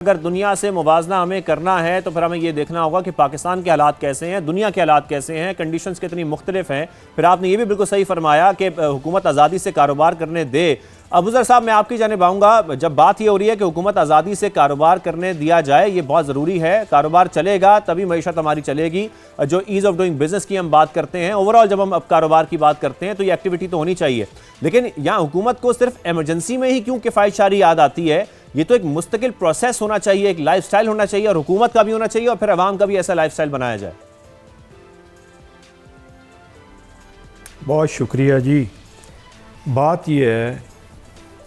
अगर दुनिया से मुवाजना हमें करना है तो फिर हमें ये देखना होगा कि पाकिस्तान के हालात कैसे हैं, दुनिया के हालात कैसे हैं, कंडीशंस कितनी मुख्तलिफ हैं। फिर आपने ये भी बिल्कुल सही फरमाया कि हुकूमत आज़ादी से कारोबार करने दे। अबूज़र साहब, मैं आपकी जानिब आऊँगा। जब बात ये हो रही है कि हुकूमत आज़ादी से कारोबार करने दिया जाए, ये बहुत ज़रूरी है। कारोबार चलेगा तभी मईशत हमारी चलेगी। जो ईज़ ऑफ डूइंग बिजनेस की हम बात करते हैं, ओवरऑल जब हम अब कारोबार की बात करते हैं तो ये एक्टिविटी तो होनी चाहिए। लेकिन यहाँ हुकूमत को सिर्फ एमरजेंसी में ही क्यों किफ़ायतशारी याद आती है? ये तो एक मुस्तकिल प्रोसेस होना चाहिए, एक लाइफस्टाइल होना चाहिए, और हुकूमत का भी होना चाहिए और फिर अवाम का भी ऐसा लाइफस्टाइल बनाया जाए। बहुत शुक्रिया जी। बात यह है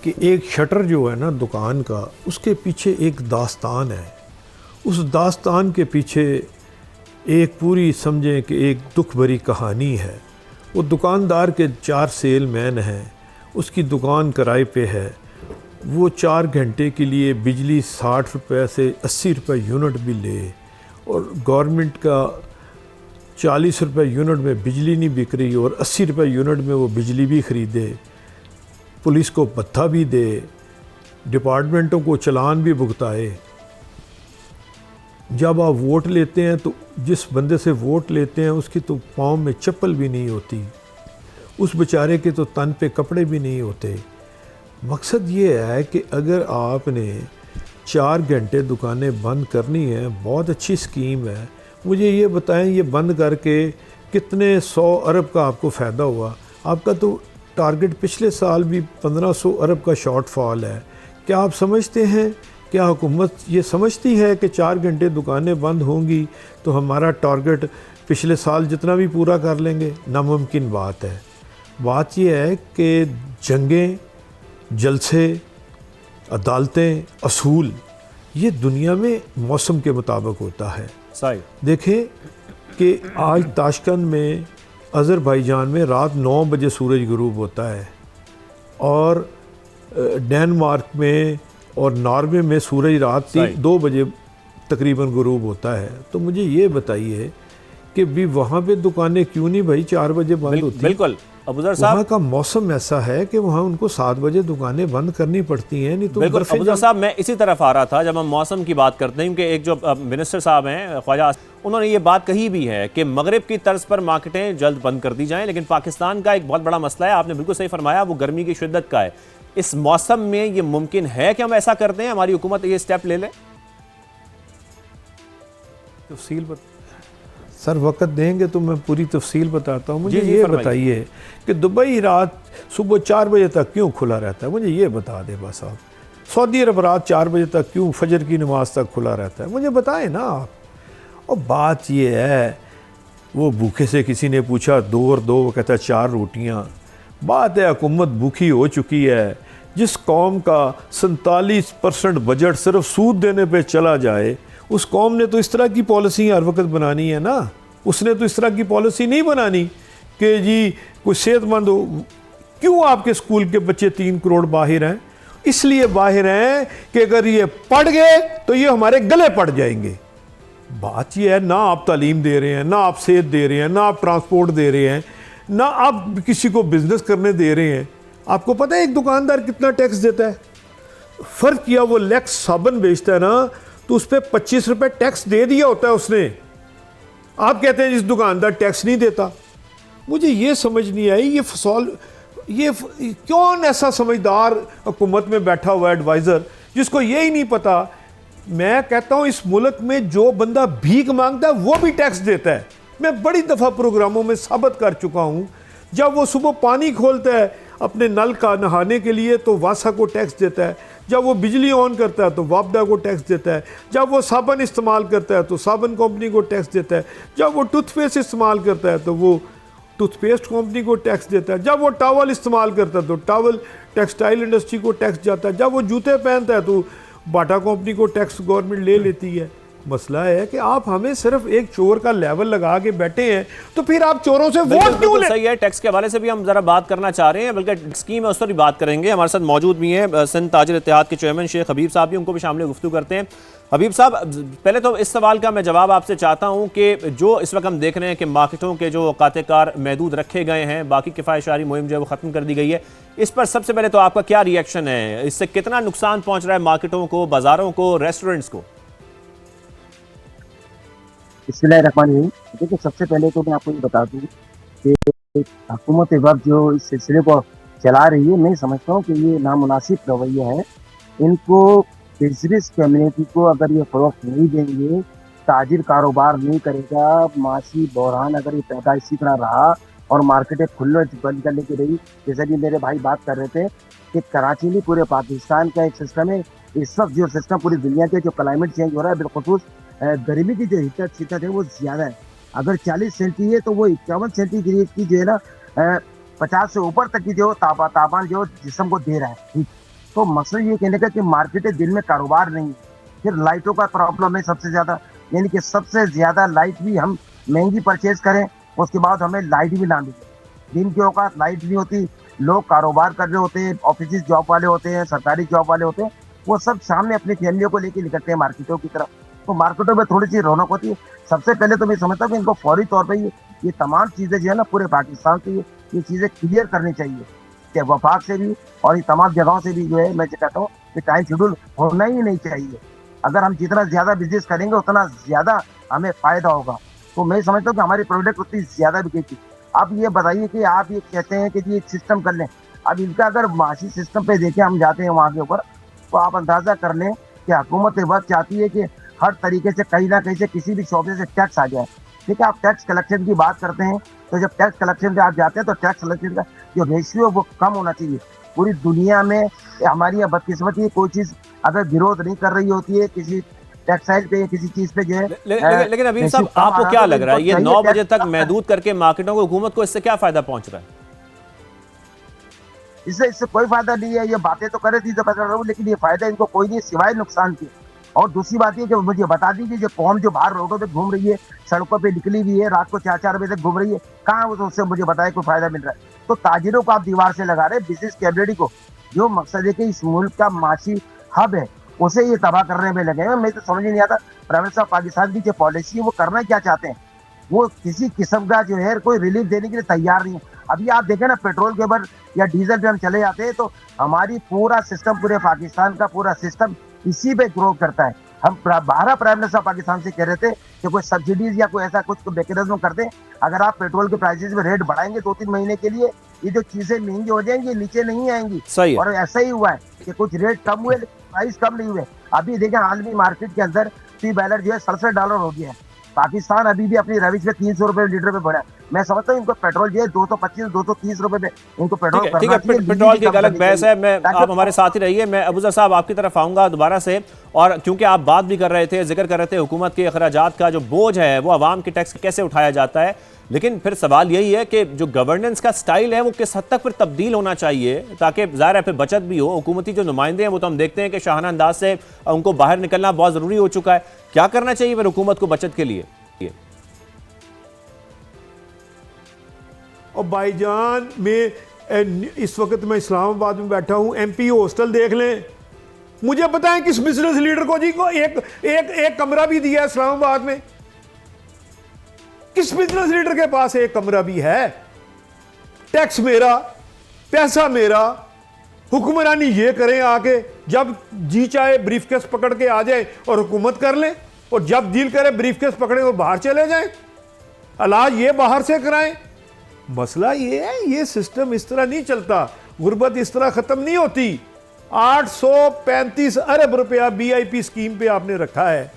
कि एक शटर जो है ना दुकान का, उसके पीछे एक दास्तान है। उस दास्तान के पीछे एक पूरी समझें कि एक दुख भरी कहानी है। वो दुकानदार के 4 सेलमैन हैं, उसकी दुकान किराए पे है। वो 4 घंटे के लिए बिजली 60 रुपये से 80 रुपये यूनिट भी ले, और गवर्नमेंट का 40 रुपये यूनिट में बिजली नहीं बिक रही और 80 रुपये यूनिट में वो बिजली भी ख़रीदे, पुलिस को भत्ता भी दे, डिपार्टमेंटों को चालान भी भुगताए। जब आप वोट लेते हैं तो जिस बंदे से वोट लेते हैं उसकी तो पाँव में चप्पल भी नहीं होती, उस बेचारे के तो तन पे कपड़े भी नहीं होते। मकसद ये है कि अगर आपने 4 घंटे दुकानें बंद करनी है, बहुत अच्छी स्कीम है। मुझे ये बताएं, ये बंद करके कितने 100 अरब का आपको फ़ायदा हुआ? आपका तो टारगेट पिछले साल भी 1500 अरब का शॉर्टफॉल है। क्या आप समझते हैं, क्या हुकूमत ये समझती है कि 4 घंटे दुकानें बंद होंगी तो हमारा टारगेट पिछले साल जितना भी पूरा कर लेंगे? नामुमकिन बात है। बात यह है कि जंगें, जलसे, अदालतें, असूल, ये दुनिया में मौसम के मुताबिक होता है। सही देखें कि आज ताशकंद में, अज़रबैजान में रात 9 बजे सूरज गुरूब होता है, और डेनमार्क में और नॉर्वे में सूरज रात 2 बजे तकरीबन गुरूब होता है। तो मुझे ये बताइए कि भी वहाँ पे दुकानें क्यों नहीं भाई 4 बजे बंद होती? बिल्कुल अबूज़र साहब, वहाँ का मौसम ऐसा है कि वहाँ उनको 7 बजे दुकानें बंद करनी पड़ती हैं, नहीं तो बिल्कुल अबूज़र साहब, मैं इसी तरफ आ रहा था। जब हम मौसम की बात करते हैं, क्योंकि एक जो मिनिस्टर साहब हैं ख्वाजा, उन्होंने ये बात कही भी है कि मगरिब की तर्ज पर मार्केटें जल्द बंद कर दी जाएं। लेकिन पाकिस्तान का एक बहुत बड़ा मसला है, आपने बिल्कुल सही फरमाया, वो गर्मी की शिद्दत का है। इस मौसम में ये मुमकिन है कि हम ऐसा करते हैं, हमारी हुकूमत ये स्टेप ले ले? तफसील सर वक़्त देंगे तो मैं पूरी तफसील बताता हूँ। मुझे ये बताइए कि दुबई रात सुबह 4 बजे तक क्यों खुला रहता है? मुझे ये बता दें बस आप। सऊदी अरब रात 4 बजे तक क्यों फजर की नमाज तक खुला रहता है? मुझे बताएं ना आप। और बात ये है, वो भूखे से किसी ने पूछा 2 और 2, वो कहता है 4 रोटियाँ। बात है हुकूमत भूखी हो चुकी है। जिस कौम का 47% बजट सिर्फ सूद देने पे चला जाए, उस कौम ने तो इस तरह की पॉलिसी हर वक्त बनानी है ना। उसने तो इस तरह की पॉलिसी नहीं बनानी कि जी कोई सेहतमंद हो। क्यों आपके स्कूल के बच्चे 3 करोड़ बाहर हैं? इसलिए बाहर हैं कि अगर ये पढ़ गए तो ये हमारे गले पड़ जाएंगे। बात ये है, ना आप तालीम दे रहे हैं, ना आप सेहत दे रहे हैं, ना आप ट्रांसपोर्ट दे रहे हैं, ना आप किसी को बिजनेस करने दे रहे हैं। आपको पता है एक दुकानदार कितना टैक्स देता है? फ़र्क किया, वो लैक्स साबुन बेचता है ना, तो उस पर 25 रुपये टैक्स दे दिया होता है उसने। आप कहते हैं जिस दुकानदार टैक्स नहीं देता। मुझे ये समझ नहीं आई, ये फसौल, ये कौन ऐसा समझदार हुकूमत में बैठा हुआ एडवाइज़र जिसको यही नहीं पता? मैं कहता हूँ इस मुल्क में जो बंदा भीख मांगता है वो भी टैक्स देता है। मैं बड़ी दफ़ा प्रोग्रामों में साबित कर चुका हूँ। जब वो सुबह पानी खोलता है अपने नल का नहाने के लिए तो वासा को टैक्स देता है। जब वो बिजली ऑन करता है तो वापडा को टैक्स देता है। जब वो साबुन इस्तेमाल करता है तो साबुन कंपनी को टैक्स देता है। जब वो टूथपेस्ट इस्तेमाल करता है तो वो टूथपेस्ट कंपनी को टैक्स देता है। जब वो टॉवल इस्तेमाल करता है तो टॉवल टेक्सटाइल इंडस्ट्री को टैक्स जाता है। जब वो जूते पहनता है तो बाटा कंपनी को टैक्स गवर्नमेंट ले लेती है। मसला है कि आप हमें सिर्फ एक चोर का लेवल लगा के बैठे हैं, तो फिर आप चोरों से बिल्कुल वोट क्यों ले? सही है। टैक्स के हवाले से भी हम जरा बात करना चाह रहे हैं, बल्कि स्कीम है उस पर भी बात करेंगे। हमारे साथ मौजूद भी हैं सिंध ताजिर इत्तेहाद के चेयरमैन शेख हबीब साहब भी, उनको भी शामिल गुफ्तगू करते हैं। हबीब साहब, पहले तो इस सवाल का मैं जवाब आपसे चाहता हूं कि जो इस वक्त हम देख रहे हैं कि मार्केटों के जो औकात-ए-कार महदूद रखे गए हैं, बाकी किफ़ायत-शारी मुहिम जो है वो ख़त्म कर दी गई है, इस पर सबसे पहले तो आपका क्या रिएक्शन है? इससे कितना नुकसान पहुंच रहा है मार्केटों को, बाजारों को, रेस्टोरेंट्स को? बिस्मिल्लाहिर्रहमानिर्रहीम। देखिए, सबसे पहले तो मैं आपको ये बता दूं कि हुकूमत वक्त जो इस सिलसिले को चला रही है, मैं समझता हूँ कि ये नामुनासिब रवैया है। इनको बिजनेस कम्युनिटी को अगर ये फरोख्त नहीं देंगे, ताजिर कारोबार नहीं करेगा, माशी बहरान अगर ये पैदा इसी तरह रहा और मार्केटें खुले बंद करने की रही, जैसे कि मेरे भाई बात कर रहे थे कि कराची में पूरे पाकिस्तान का एक सिस्टम है। इस वक्त जो सिस्टम पूरी दुनिया के जो क्लाइमेट चेंज हो रहा है, बिलखुसूस गर्मी की जो शिद्दत है वो ज़्यादा है। अगर 40 सेंटी है तो वो 51 सेंटीग्रेड की जो है ना 50 से ऊपर तक की जो तापमान जो जिस्म को दे रहा है। ठीक, तो मसला ये कहने का कि मार्केटें दिन में कारोबार नहीं है। फिर लाइटों का प्रॉब्लम है सबसे ज़्यादा, यानी कि सबसे ज़्यादा लाइट भी हम महंगी परचेज करें, उसके बाद हमें लाइट भी ना मिले। दिन के औकात लाइट नहीं होती, लोग कारोबार कर रहे होते हैं, ऑफिस जॉब वाले होते हैं, सरकारी जॉब वाले होते हैं, वो सब सामने अपनी फैमिलियों को लेके निकलते हैं मार्केटों की तरफ। तो मार्केटों में थोड़ी सी रौनक होती है। सबसे पहले तो मैं समझता हूँ कि इनको फौरी तौर पे ये तमाम चीज़ें जो है ना पूरे पाकिस्तान से ये चीज़ें क्लियर करनी चाहिए कि वफाक से भी और ये तमाम जगहों से भी जो है मैं कहता हूँ कि टाइम शेड्यूल होना ही नहीं चाहिए। अगर हम जितना ज़्यादा बिजनेस करेंगे उतना ज़्यादा हमें फ़ायदा होगा। तो मैं समझता हूँ कि हमारी प्रोडक्ट उतनी ज़्यादा बिकेगी। आप ये बताइए कि आप ये कहते हैं कि जी एक सिस्टम कर लें, अब इनका अगर माशी सिस्टम पे देखें हम जाते हैं वहाँ के ऊपर, तो आप अंदाज़ा कर लें कि हुकूमत वक्त चाहती है कि हर तरीके से कहीं ना कहीं से किसी भी शॉप से टैक्स आ जाए। ठीक है, आप टैक्स कलेक्शन की बात करते हैं, तो जब टैक्स कलेक्शन पे आप जाते हैं तो टैक्स कलेक्शन का जो रेशियो वो कम होना चाहिए। पूरी दुनिया में हमारी यहाँ बदकिस्मती कोई चीज़ अगर विरोध नहीं कर रही होती है किसी टेक्सटाइल पे या किसी चीज़ पे जो है लेकिन हबीब साहब, आपको क्या लग रहा है ये 9 बजे तक महदूद करके मार्केटों को हुकूमत को इससे क्या फायदा पहुंच रहा है? इससे कोई फायदा नहीं है। ये बातें तो करे थी तो कर रहा हूँ, लेकिन ये फायदा इनको कोई नहीं सिवाय नुकसान के। और दूसरी बात ये कि मुझे बता दीजिए जो कौम जो बाहर रोडों पे घूम रही है, सड़कों पे निकली हुई है, रात को 4-4 बजे तक घूम रही है, कहाँ उससे मुझे बताए कोई फायदा मिल रहा है? तो ताजिरों को आप दीवार से लगा रहे हैं, बिजनेस कम्युनिटी को जो मकसद है कि इस मुल्क का माशी हब है उसे ये तबाह करने में लगे हैं। मैं तो समझ नहीं आता प्राइम मिनिस्टर पाकिस्तान की जो पॉलिसी है वो करना क्या चाहते हैं। वो किसी किस्म का जो है कोई रिलीफ देने के लिए तैयार नहीं है। अभी आप देखें ना, पेट्रोल के ऊपर या डीजल पे हम चले जाते हैं तो हमारी पूरा सिस्टम, पूरे पाकिस्तान का पूरा सिस्टम इसी पे ग्रो करता है। हम 12 प्राइम मिनिस्टर पाकिस्तान से कह रहे थे कि कोई सब्सिडीज या कोई ऐसा कुछ मैकेनिज्म कर दे। अगर आप पेट्रोल के प्राइसेस में रेट बढ़ाएंगे 2-3 महीने के लिए, ये जो चीजें महंगी हो जाएंगी, नीचे नहीं आएंगी। सही है। और ऐसा ही हुआ है कि कुछ रेट कम हुए लेकिन प्राइस कम नहीं हुए। अभी देखें आलमी मार्केट के अंदर फी बैरल जो है $67 हो गया है। पाकिस्तान अभी भी अपनी रविश में 300 रुपए लीटर पे बढ़ा। मैं समझता हूँ इनको पेट्रोल जो है 225-230 रुपए पे इनको पेट्रोल करना चाहिए। पेट्रोल की एक अलग बहस है। मैं आप हमारे साथ ही रहिए। मैं अबूजर साहब आपकी तरफ आऊंगा दोबारा से, और क्योंकि आप बात भी कर रहे थे, जिक्र कर रहे थे हुकूमत के अखराजात का जो बोझ है वो आवाम के टैक्स कैसे उठाया जाता है, लेकिन फिर सवाल यही है कि जो गवर्नेंस का स्टाइल है वो किस हद तक फिर तब्दील होना चाहिए ताकि ज़ाहिर है फिर बचत भी हो। हुकूमती जो नुमाइंदे हैं वो तो हम देखते हैं कि शाहाना अंदाज से उनको बाहर निकलना बहुत ज़रूरी हो चुका है। क्या करना चाहिए फिर हुकूमत को बचत के लिए? और भाईजान मैं इस वक्त मैं इस्लामाबाद में बैठा हूं, MP हॉस्टल देख लें, मुझे बताएं किस बिजनेस लीडर को जी को एक कमरा भी दिया है इस्लामाबाद में? किस बिजनेस लीडर के पास एक कमरा भी है? टैक्स मेरा, पैसा मेरा, हुक्मरानी ये करें आके, जब जी चाहे ब्रीफकेस पकड़ के आ जाए और हुकूमत कर लें, और जब दिल करे ब्रीफकेस पकड़े और बाहर चले जाएं, इलाज ये बाहर से कराएं। मसला ये है, ये सिस्टम इस तरह नहीं चलता, गुर्बत इस तरह खत्म नहीं होती। 835 अरब रुपया BIP स्कीम पे आपने रखा है,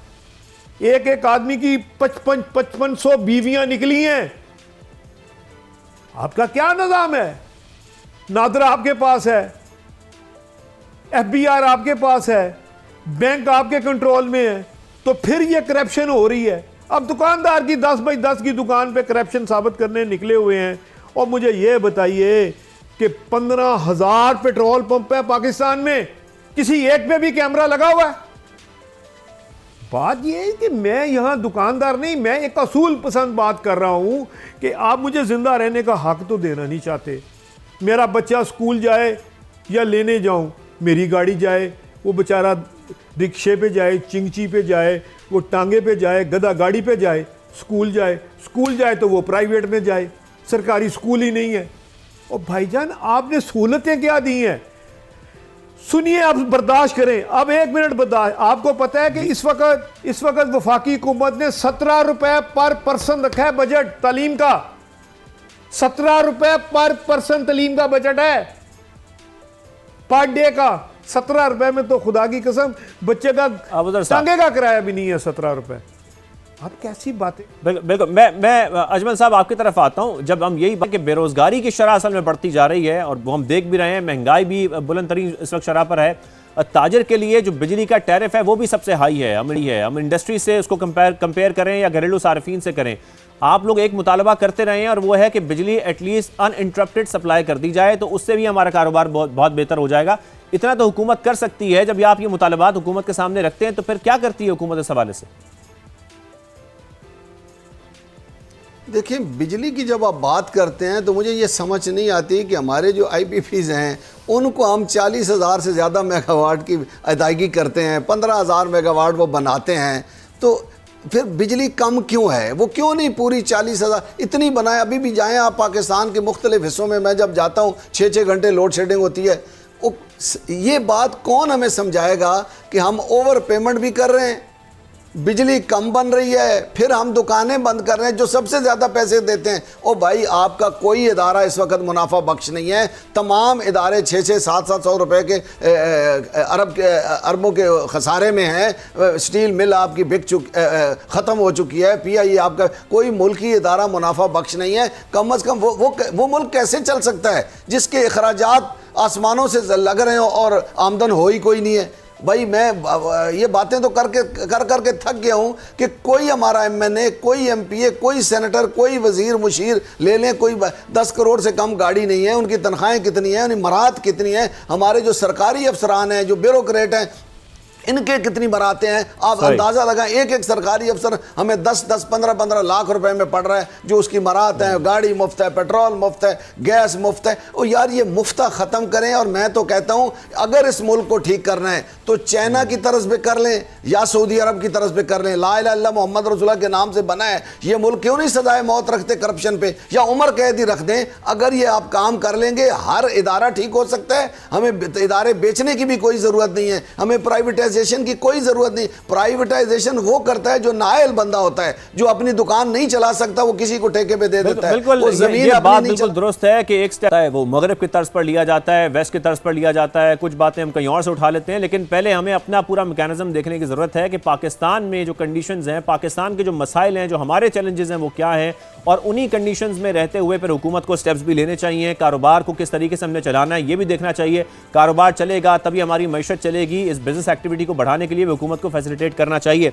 एक एक आदमी की 5500 बीवियां निकली हैं। आपका क्या निजाम है? नादरा आपके पास है, FBR आपके पास है, बैंक आपके कंट्रोल में है, तो फिर ये करप्शन हो रही है। अब दुकानदार की 10 बाई 10 की दुकान पे करप्शन साबित करने निकले हुए हैं। और मुझे ये बताइए कि 15,000 पेट्रोल पंप है पाकिस्तान में, किसी एक पे भी कैमरा लगा हुआ है? बात ये है कि मैं यहाँ दुकानदार नहीं, मैं एक असूल पसंद बात कर रहा हूँ कि आप मुझे ज़िंदा रहने का हक तो देना नहीं चाहते। मेरा बच्चा स्कूल जाए या लेने जाऊँ, मेरी गाड़ी जाए, वो बेचारा रिक्शे पे जाए, चिंगची पे जाए, वो टांगे पे जाए, गधा गाड़ी पे जाए, स्कूल जाए तो वो प्राइवेट में जाए, सरकारी स्कूल ही नहीं है। और भाईजान आपने सहूलतें क्या दी हैं? सुनिए, आप बर्दाश्त करें, अब 1 मिनट बर्दाश्त। आपको पता है कि इस वक्त वफाकी हुकूमत ने 17 रुपए पर पर्सन रखा है बजट तालीम का। 17 रुपए पर पर्सन तालीम का बजट है पर डे का। 17 रुपए में तो खुदा की कसम बच्चे का टांगे का किराया भी नहीं है 17 रुपए। अब कैसी बातें। बिल्कुल मैं अजमल साहब आपकी तरफ आता हूं। जब हम यही बात कि बेरोजगारी की शरह असल में बढ़ती जा रही है और वो हम देख भी रहे हैं, महंगाई भी बुलंद तरीन इस वक्त शरह पर है। ताजर के लिए जो बिजली का टैरिफ है वो भी सबसे हाई है। हम इंडस्ट्री से उसको कंपेयर करें या घरेलू सार्फिन से करें, आप लोग एक मुतालबा करते रहे हैं और वो है कि बिजली एटलीस्ट अनइंटरप्टेड सप्लाई कर दी जाए, तो उससे भी हमारा कारोबार बहुत बेहतर हो जाएगा। इतना तो हुकूमत कर सकती है। जब आप ये मुतालबात हुकूमत के सामने रखते हैं तो फिर क्या करती है हुकूमत इस हवाले से? देखिए, बिजली की जब आप बात करते हैं तो मुझे ये समझ नहीं आती कि हमारे जो आईपीपीज़ हैं उनको हम 40,000 से ज़्यादा मेगावाट की अदायगी करते हैं, 15,000 मेगावाट वो बनाते हैं, तो फिर बिजली कम क्यों है? वो क्यों नहीं पूरी 40,000 इतनी बनाए? अभी भी जाएँ आप पाकिस्तान के मुख्तलिफ हिस्सों में, मैं जब जाता हूँ 6-6 घंटे लोड शेडिंग होती है। ये बात कौन हमें समझाएगा कि हम ओवर पेमेंट भी कर रहे हैं, बिजली कम बन रही है, फिर हम दुकानें बंद कर रहे हैं जो सबसे ज़्यादा पैसे देते हैं। ओ भाई, आपका कोई इदारा इस वक्त मुनाफा बख्श नहीं है। तमाम इदारे 600, 700 रुपए के अरबों के खसारे में हैं। स्टील मिल आपकी ख़त्म हो चुकी है। PIE आपका कोई मुल्की इदारा मुनाफा बख्श नहीं है। कम अज़ कम वो मुल्क कैसे चल सकता है जिसके अखराजात आसमानों से लग रहे हो और आमदन हो ही कोई नहीं है? भाई, मैं ये बातें तो करके थक गया हूँ कि कोई हमारा MNA, कोई MPA, कोई सेनेटर, कोई वजीर मुशीर ले लें, कोई 10 करोड़ से कम गाड़ी नहीं है, उनकी तनख्वाहें कितनी हैं, उनकी मराहत कितनी है। हमारे जो सरकारी अफसरान हैं, जो ब्यूरोक्रेट हैं, इनके कितनी बरातें हैं आप अंदाज़ा लगाएं। एक सरकारी अफसर हमें 10-10, 15-15 लाख रुपए में पड़ रहा है, जो उसकी मराहत है, गाड़ी मुफ्त है, पेट्रोल मुफ्त है, गैस मुफ्त है। और यार, ये मुफ्ता ख़त्म करें। और मैं तो कहता हूँ, अगर इस मुल्क को ठीक करना है तो चाइना की तरफ पे कर लें या सऊदी अरब की तरफ पे कर लें। ला इलाहा इल्लल्लाह मोहम्मद रसूलुल्लाह के नाम से बना है ये मुल्क, क्यों नहीं सजाए मौत रखते करप्शन पे, या उम्र कैद ही रख दें। अगर ये आप काम कर लेंगे, हर इदारा ठीक हो सकता है। हमें इदारे बेचने की भी कोई ज़रूरत नहीं है, हमें प्राइवेटाइजेशन की कोई ज़रूरत नहीं। प्राइवेटाइजेशन वो करता है जो नाअहल बंदा होता है, जो अपनी दुकान नहीं चला सकता, वो किसी को ठेके पे दे देता है। बिल्कुल, ये बात बिल्कुल दुरुस्त है कि एक स्टेप है वो मगरिब की तर्ज पर लिया जाता है, वेस्ट की तर्ज पर लिया जाता है, कुछ बातें हम कहीं और से उठा लेते हैं। लेकिन पहले हमें अपना पूरा मैकेनिज्म देखने की ज़रूरत है कि पाकिस्तान में जो कंडीशंस हैं, पाकिस्तान के जो मसाइल हैं, जो हमारे चैलेंजेस हैं, वो क्या हैं, और उन्हीं कंडीशंस में रहते हुए फिर हुकूमत को स्टेप्स भी लेने चाहिए। कारोबार को किस तरीके से हमने चलाना है ये भी देखना चाहिए। कारोबार चलेगा तभी हमारी मईशत चलेगी। इस बिजनेस एक्टिविटी को बढ़ाने के लिए हुकूमत को फैसिलिटेट करना चाहिए।